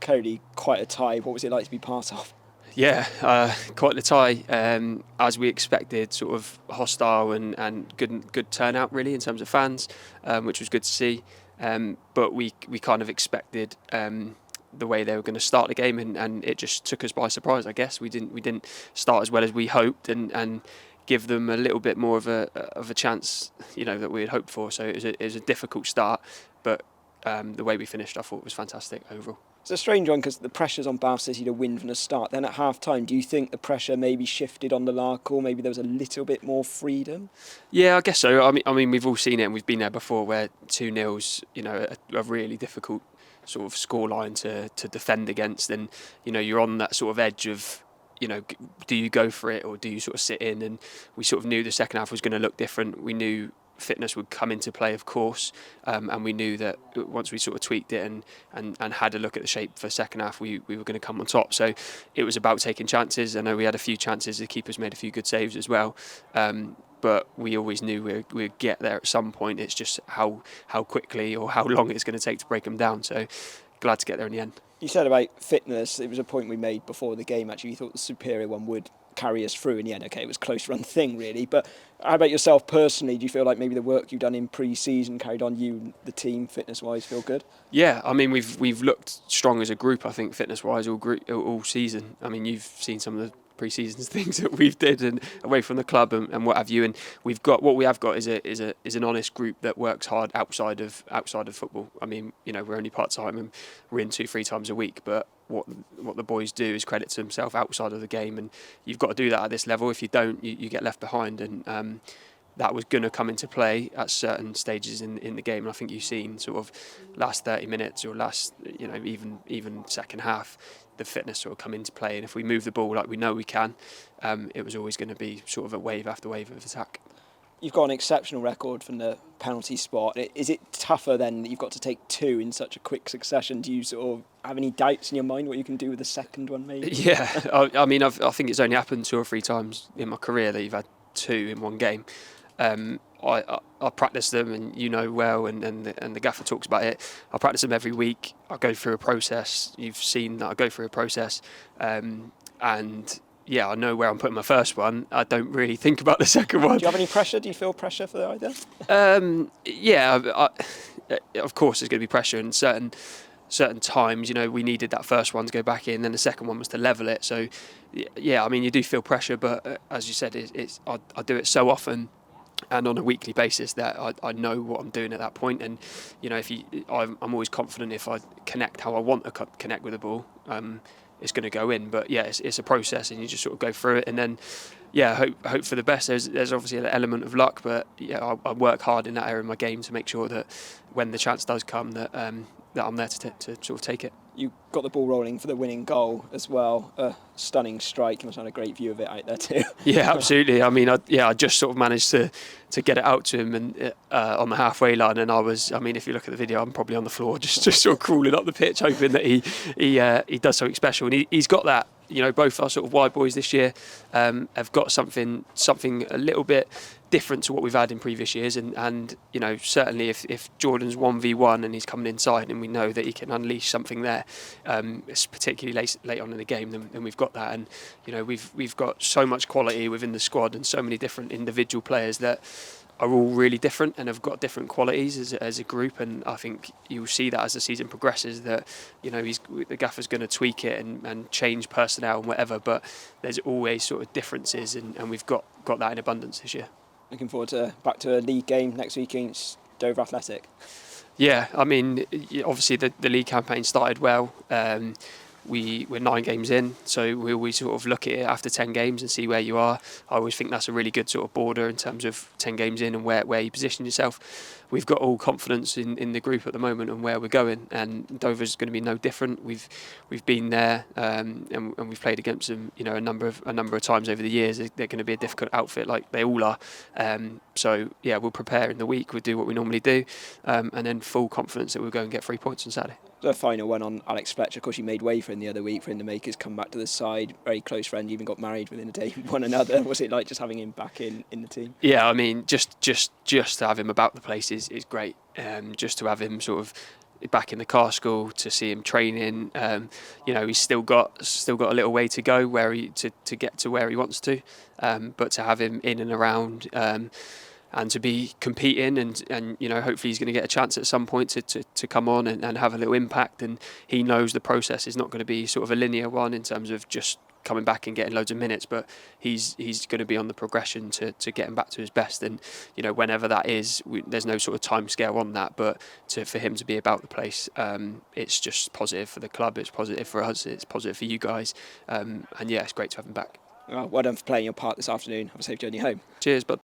Cody, quite a tie. What was it like to be part of? Yeah, quite the tie, as we expected, sort of hostile and good turnout really in terms of fans, which was good to see. But we kind of expected the way they were going to start the game, and it just took us by surprise. I guess we didn't start as well as we hoped, and give them a little bit more of a chance, that we had hoped for. So it was a difficult start, but the way we finished, I thought was fantastic overall. It's a strange one because the pressure's on Bath City to win from the start. Then at half-time, do you think the pressure maybe shifted on the Larkhall? Maybe there was a little bit more freedom? Yeah, I guess so. I mean, we've all seen it and we've been there before where 2-0's, a really difficult sort of scoreline to defend against. And, you're on that sort of edge of, do you go for it or do you sort of sit in? And we sort of knew the second half was going to look different. We knew fitness would come into play, of course, and we knew that once we sort of tweaked it and had a look at the shape for second half, we were going to come on top. So it was about taking chances. I know we had a few chances. The keepers made a few good saves as well, but we always knew we'd get there at some point. It's just how quickly or how long it's going to take to break them down. So glad to get there in the end. You said about fitness. It was a point we made before the game, actually. You thought the superior one would carry us through in the end. Okay, it was a close run thing really, but how about yourself personally? Do you feel like maybe the work you've done in pre-season carried on you and the team fitness wise feel good? Yeah, I mean we've looked strong as a group, I think, fitness wise all season. I mean, you've seen some of the pre-season things that we've did and away from the club and what have you, and what we have got is an honest group that works hard outside of football. I mean, we're only part-time and we're in 2-3 times a week, but what the boys do is credit to themselves outside of the game, and you've got to do that at this level. If you don't, you get left behind, and that was going to come into play at certain stages in the game. And I think you've seen sort of last 30 minutes or last, even second half, the fitness sort of come into play. And if we move the ball like we know we can, it was always going to be sort of a wave after wave of attack. You've got an exceptional record from the penalty spot. Is it tougher then that you've got to take two in such a quick succession? Do you sort of have any doubts in your mind what you can do with the second one maybe? Yeah, I mean, I think it's only happened 2 or 3 times in my career that you've had 2 in one game. I practice them, and well, and the gaffer talks about it. I practice them every week. I go through a process. You've seen that I go through a process, and yeah, I know where I'm putting my first one. I don't really think about the second one. Do you have any pressure? Do you feel pressure for the idea? Yeah, of course there's going to be pressure in certain times. We needed that first one to go back in, then the second one was to level it. So yeah, I mean, you do feel pressure, but as you said, I do it so often and on a weekly basis that I know what I'm doing at that point. And I'm always confident if I connect how I want to connect with the ball, it's going to go in. But yeah, it's a process, and you just sort of go through it, and then hope for the best. There's obviously an element of luck, but yeah, I work hard in that area of my game to make sure that when the chance does come, that I'm there to sort of take it. You got the ball rolling for the winning goal as well. A stunning strike. You must have had a great view of it out there too. Yeah, absolutely. I mean, I just sort of managed to get it out to him and on the halfway line, and if you look at the video, I'm probably on the floor just sort of crawling up the pitch, hoping that he does something special, and he's got that. Both our sort of wide boys this year have got something a little bit different to what we've had in previous years, and certainly if Jordan's 1v1 and he's coming inside and we know that he can unleash something there, it's particularly late on in the game, then we've got that. And we've got so much quality within the squad and so many different individual players that are all really different and have got different qualities as a group, and I think you'll see that as the season progresses, that the gaffer's going to tweak it and change personnel and whatever, but there's always sort of differences, and we've got that in abundance this year. Looking forward to back to a league game next week against Dover Athletic. Yeah, I mean, obviously the league campaign started well. We're 9 games in, so we always sort of look at it after 10 games and see where you are. I always think that's a really good sort of border in terms of 10 games in and where you position yourself. We've got all confidence in the group at the moment and where we're going, and Dover's going to be no different. We've been there and we've played against them, a number of times over the years. They're going to be a difficult outfit, like they all are. So yeah, we'll prepare in the week. We'll do what we normally do, and then full confidence that we'll go and get 3 points on Saturday. The final one on Alex Fletcher. Of course, you made way for him the other week. For him to make his come back to the side, very close friend. You even got married within a day with one another. What's it like just having him back in the team? Yeah, I mean, just to have him about the place is great. Just to have him sort of back in the car school, to see him training. He's still got a little way to go to get to where he wants to, but to have him in and around. And to be competing and hopefully he's going to get a chance at some point to come on and have a little impact, and he knows the process is not going to be sort of a linear one in terms of just coming back and getting loads of minutes, but he's going to be on the progression to getting back to his best, and whenever that is, there's no sort of time scale on that, but for him to be about the place, it's just positive for the club, it's positive for us, it's positive for you guys, and yeah, it's great to have him back. Well done for playing your part this afternoon. Have a safe journey home. Cheers, bud.